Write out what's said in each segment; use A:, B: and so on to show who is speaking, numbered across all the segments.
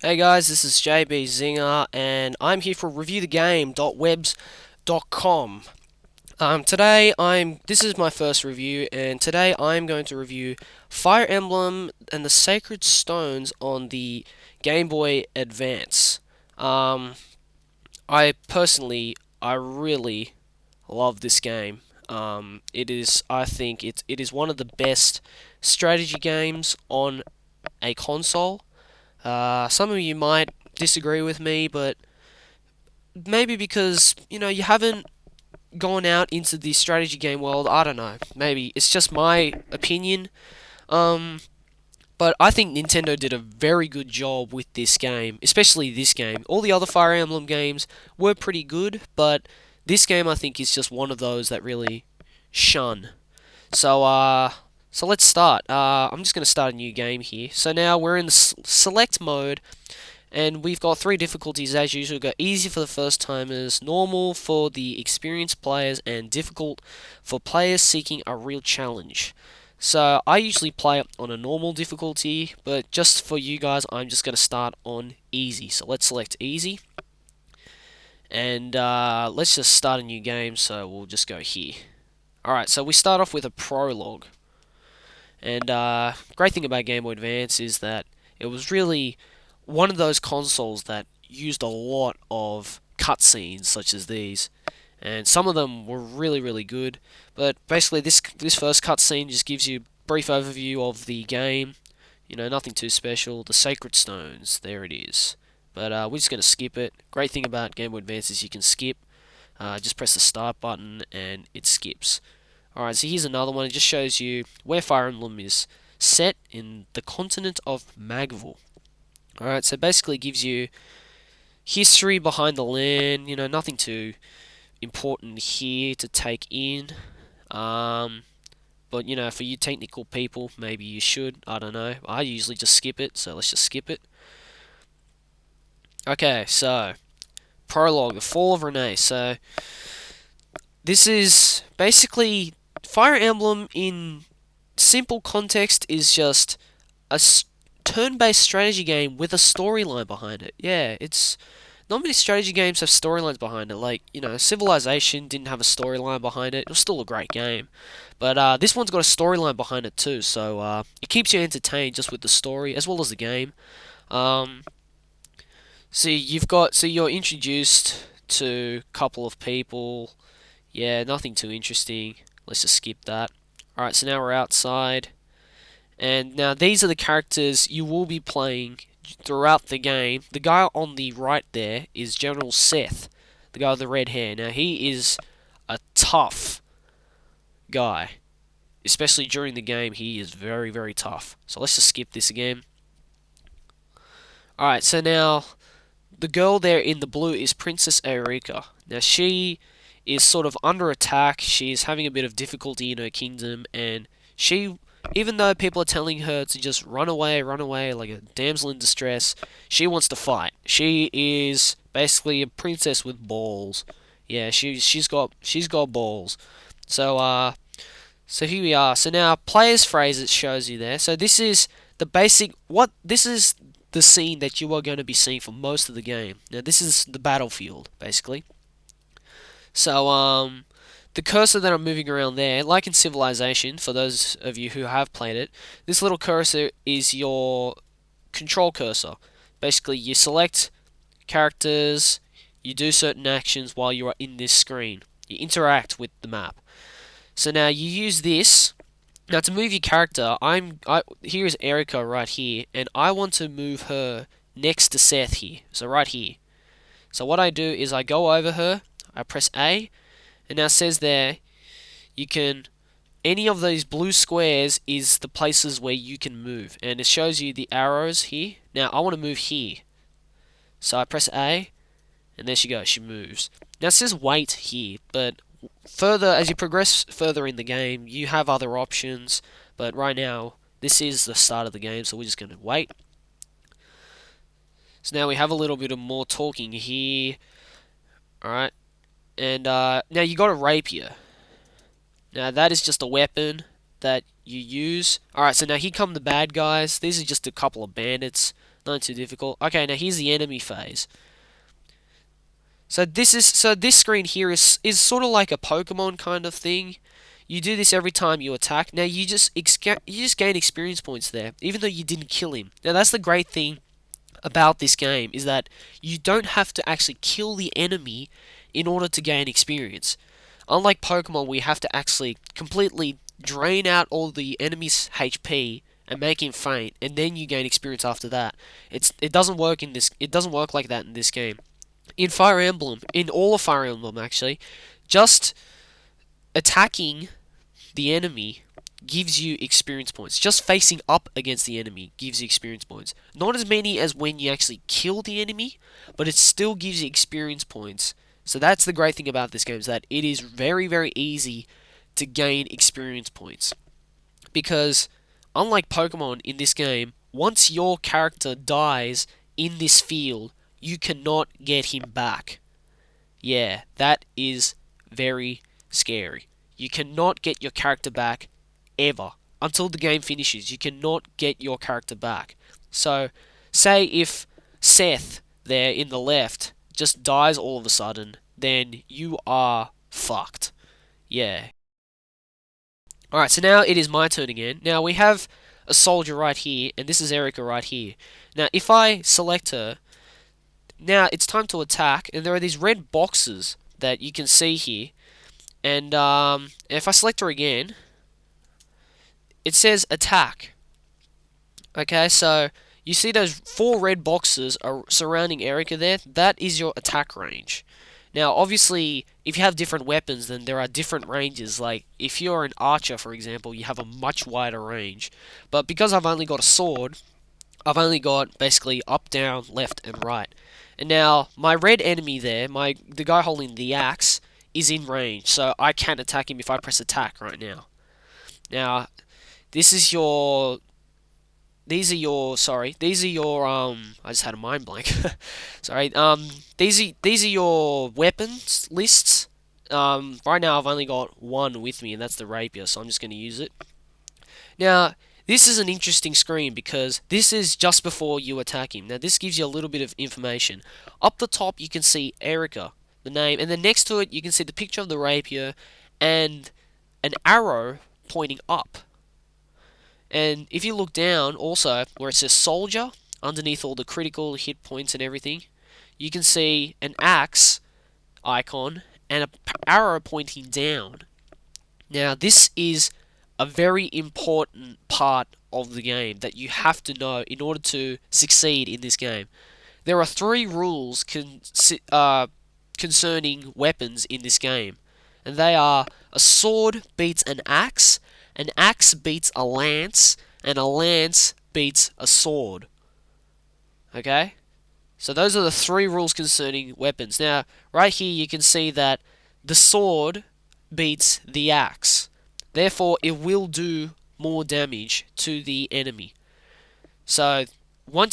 A: Hey guys, this is JB Zinger, and I'm here for reviewthegame.webs.com. This is my first review, and today I'm going to review Fire Emblem and the Sacred Stones on the Game Boy Advance. Um, I really love this game. I think it is one of the best strategy games on a console. Some of you might disagree with me, but maybe because you haven't gone out into the strategy game world. I don't know. Maybe it's just my opinion. Um, but I think Nintendo did a very good job with this game, especially this game. All the other Fire Emblem games were pretty good, but this game I think is just one of those that really shone. So so let's start. I'm just going to start a new game here. So now we're in the select mode. And we've got three difficulties as usual. We've got easy for the first timers, normal for the experienced players, and difficult for players seeking a real challenge. So I usually play on a normal difficulty, but just for you guys, I'm just going to start on easy. So let's select easy, and let's just start a new game. So we'll just go here. Alright, so we start off with a prologue. And great thing about Game Boy Advance is that it was really one of those consoles that used a lot of cutscenes such as these, and some of them were really good. But basically, this first cutscene just gives you a brief overview of the game. You know, nothing too special. The Sacred Stones, there it is. But we're just gonna skip it. Great thing about Game Boy Advance is you can skip. Just press the start button and it skips. Alright, so here's another one. It just shows you where Fire Emblem is set in the continent of Magville. Alright, so basically it gives you history behind the land, nothing too important here to take in. But for you technical people, maybe you should. I don't know. I usually just skip it, so let's just skip it. Okay, so prologue, the fall of Renee. So this is basically Fire Emblem in simple context is just a turn-based strategy game with a storyline behind it. Yeah, it's not many strategy games have storylines behind it. Like, Civilization didn't have a storyline behind it. It was still a great game. But this one's got a storyline behind it too, so it keeps you entertained just with the story as well as the game. Um, so you're introduced to a couple of people. Yeah, nothing too interesting. Let's just skip that. Alright, so now we're outside. And now these are the characters you will be playing throughout the game. The guy on the right there is General Seth, the guy with the red hair. Now he is a tough guy. Especially during the game, he is very tough. So let's just skip this again. Alright, so now the girl there in the blue is Princess Eureka. Now she is sort of under attack. She's having a bit of difficulty in her kingdom, and even though people are telling her to just run away like a damsel in distress, she wants to fight. She is basically a princess with balls. Yeah, she's got balls. So here we are. So now player's phrase it shows you there. So this is this is the scene that you are going to be seeing for most of the game. Now this is the battlefield basically. So the cursor that I'm moving around there, like in Civilization, for those of you who have played it, this little cursor is your control cursor. Basically, you select characters, you do certain actions while you are in this screen. You interact with the map. So now you use this. Now to move your character, here is Erika right here, and I want to move her next to Seth here. So right here. So what I do is I go over her, I press A, and now it says there, any of these blue squares is the places where you can move. And it shows you the arrows here. Now I want to move here. So I press A, and there she goes, she moves. Now it says wait here, but as you progress further in the game, you have other options. But right now, this is the start of the game, so we're just going to wait. So now we have a little bit of more talking here. Alright. And now you got a rapier. Now that is just a weapon that you use. Alright, so now here come the bad guys. These are just a couple of bandits. Nothing too difficult. Okay, now here's the enemy phase. So this screen here is sort of like a Pokemon kind of thing. You do this every time you attack. Now you just gain experience points there, even though you didn't kill him. Now that's the great thing about this game, is that you don't have to actually kill the enemy in order to gain experience. Unlike Pokemon, we have to actually completely drain out all the enemy's HP and make him faint, and then you gain experience after that. It doesn't work in this. It doesn't work like that in this game. In Fire Emblem, in all of Fire Emblem actually, just attacking the enemy gives you experience points. Just facing up against the enemy gives you experience points. Not as many as when you actually kill the enemy, but it still gives you experience points. So that's the great thing about this game, is that it is very, very easy to gain experience points. Because, unlike Pokemon in this game, once your character dies in this field, you cannot get him back. Yeah, that is very scary. You cannot get your character back ever. Until the game finishes, you cannot get your character back. So, say if Seth there in the left just dies all of a sudden, then you are fucked. Yeah. Alright, so now it is my turn again. Now we have a soldier right here, and this is Erica right here. Now if I select her, now it's time to attack, and there are these red boxes that you can see here. And if I select her again, it says attack. Okay, so you see those 4 red boxes are surrounding Erica there? That is your attack range. Now, obviously, if you have different weapons, then there are different ranges. Like, if you're an archer, for example, you have a much wider range. But because I've only got a sword, I've only got basically up, down, left, and right. And now, my red enemy there, the guy holding the axe, is in range. So I can attack him if I press attack right now. Now, these are your, I just had a mind blank. Sorry, these are your weapons lists. Right now I've only got one with me, and that's the rapier, so I'm just going to use it. Now, this is an interesting screen because this is just before you attack him. Now, this gives you a little bit of information. Up the top, you can see Erica, the name, and then next to it, you can see the picture of the rapier and an arrow pointing up. And if you look down, also, where it says soldier, underneath all the critical hit points and everything, you can see an axe icon and an arrow pointing down. Now, this is a very important part of the game that you have to know in order to succeed in this game. There are 3 rules concerning weapons in this game, and they are: a sword beats an axe beats a lance beats a sword. Okay? So those are the 3 rules concerning weapons. Now, right here you can see that the sword beats the axe. Therefore, it will do more damage to the enemy. So,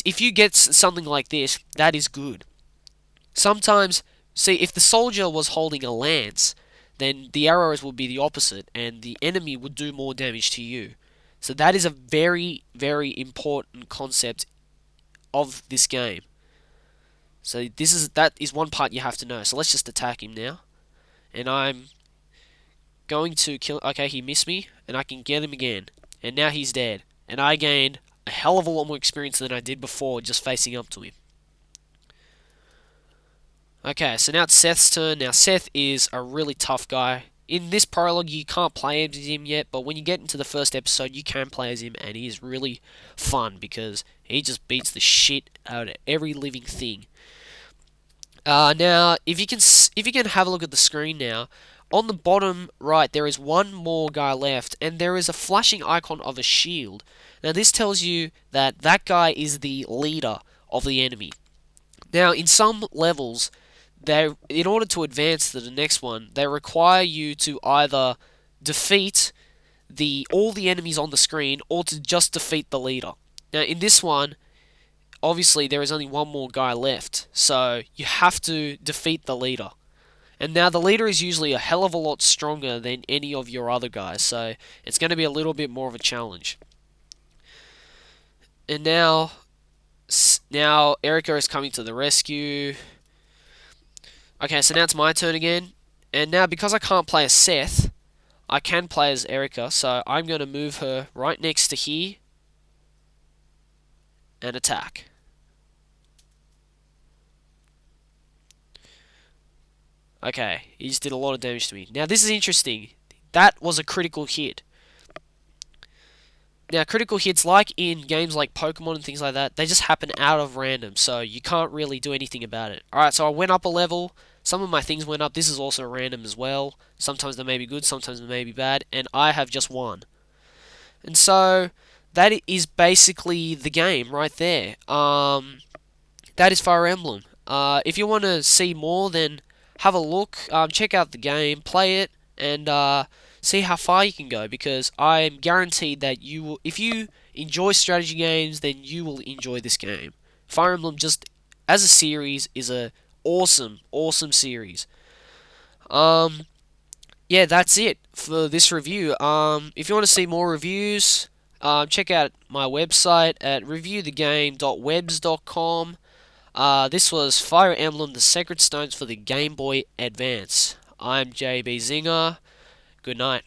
A: if you get something like this, that is good. Sometimes, see, if the soldier was holding a lance, then the arrows would be the opposite, and the enemy would do more damage to you. So that is a very, very important concept of this game. So that is one part you have to know. So let's just attack him now. And I'm going to kill... Okay, he missed me, and I can get him again. And now he's dead. And I gained a hell of a lot more experience than I did before just facing up to him. Okay, so now it's Seth's turn. Now, Seth is a really tough guy. In this prologue, you can't play as him yet, but when you get into the first episode, you can play as him, and he is really fun because he just beats the shit out of every living thing. Now, if you can have a look at the screen now, on the bottom right, there is one more guy left, and there is a flashing icon of a shield. Now, this tells you that that guy is the leader of the enemy. Now, in some levels, in order to advance to the next one, they require you to either defeat all the enemies on the screen or to just defeat the leader. Now, in this one, obviously there is only one more guy left, so you have to defeat the leader. And now the leader is usually a hell of a lot stronger than any of your other guys, so it's going to be a little bit more of a challenge. And now, Now Erica is coming to the rescue. Okay, so now it's my turn again. And now because I can't play as Seth, I can play as Erica. So I'm going to move her right next to here and attack. Okay, he just did a lot of damage to me. Now this is interesting. That was a critical hit. Now, critical hits, like in games like Pokemon and things like that, they just happen out of random, so you can't really do anything about it. Alright, so I went up a level. Some of my things went up. This is also random as well. Sometimes they may be good, sometimes they may be bad, and I have just won. And so, that is basically the game right there. That is Fire Emblem. If you want to see more, then have a look. Check out the game, play it, and see how far you can go. Because I'm guaranteed that you will, if you enjoy strategy games, then you will enjoy this game. Fire Emblem, just as a series, is a awesome, awesome series. Yeah, that's it for this review. If you want to see more reviews, check out my website at reviewthegame.webs.com. This was Fire Emblem: The Sacred Stones for the Game Boy Advance. I'm JB Zinger. Good night.